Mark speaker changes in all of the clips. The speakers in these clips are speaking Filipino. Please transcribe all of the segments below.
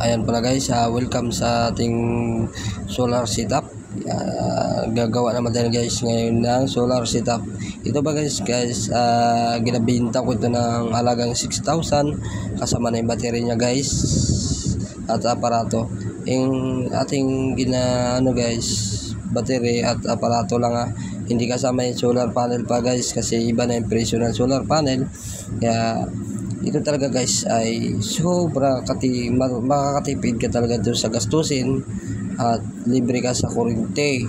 Speaker 1: Ayan pala guys, welcome sa ating solar setup. Gagawa naman tayo guys ngayon ng solar setup. Ito ba guys, ginabinta ko ito ng halagang 6,000 kasama na yung battery niya guys at aparato. Yung ating guys, battery at aparato lang hindi kasama yung solar panel pa guys, kasi iba na yung presyo ng solar panel. Kaya ito talaga guys ay sobra makakatipid ka talaga doon sa gastusin at libre ka sa kuryente.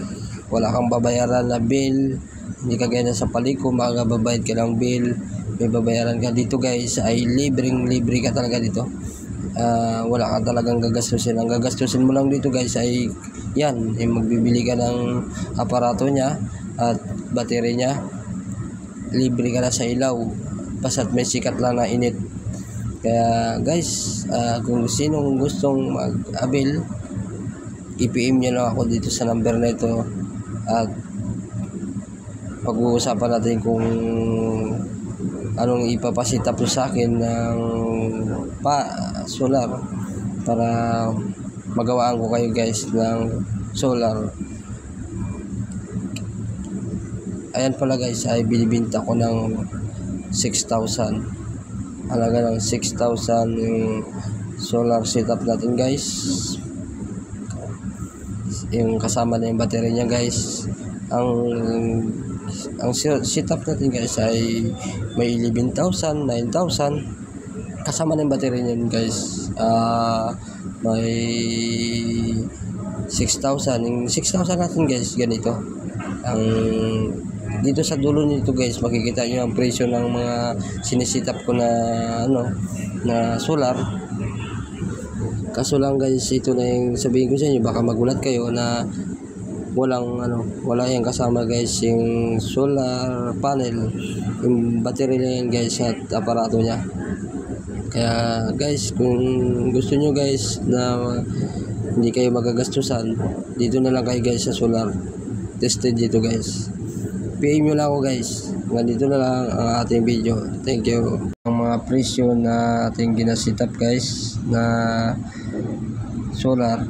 Speaker 1: Wala kang babayaran na bill, hindi ka gaya sa paliko magbabayad ka ng bill, may babayaran ka. Dito guys ay libre ka talaga dito. Wala ka talagang gagastusin. Ang gagastusin mo lang dito guys ay yan, magbibili ka ng aparato niya at battery niya. Libre ka na sa ilaw basta't may sikat lang na init. Kaya guys, kung sinong gustong mag-avail, i-PM nyo lang ako dito sa number na ito at pag-uusapan natin kung anong ipapasitap sa akin ng solar para magawaan ko kayo guys ng solar. Ayan pala guys, ay binibinta ko ng 6,000. Halaga ng 6,000 yung solar setup natin guys. Yung kasama na yung battery niya guys. Ang setup natin guys ay may 11,000, 9,000 kasama na yung battery niya guys. May 6,000. Yung 6,000 natin guys ganito. Dito sa dulo nito guys makikita nyo ang presyo ng mga sinisitap ko na na solar. Kaso lang guys, ito na yung sabihin ko sa inyo, baka magulat kayo na wala yung kasama guys yung solar panel, yung battery na yan guys at aparato nya. Kaya guys, kung gusto nyo guys na hindi kayo magagastusan, dito na lang kayo guys sa solar tested dito guys. PM nyo lang ako guys. Nandito na lang ang ating video. Thank you. Ang mga presyo na ating ginasit up guys na solar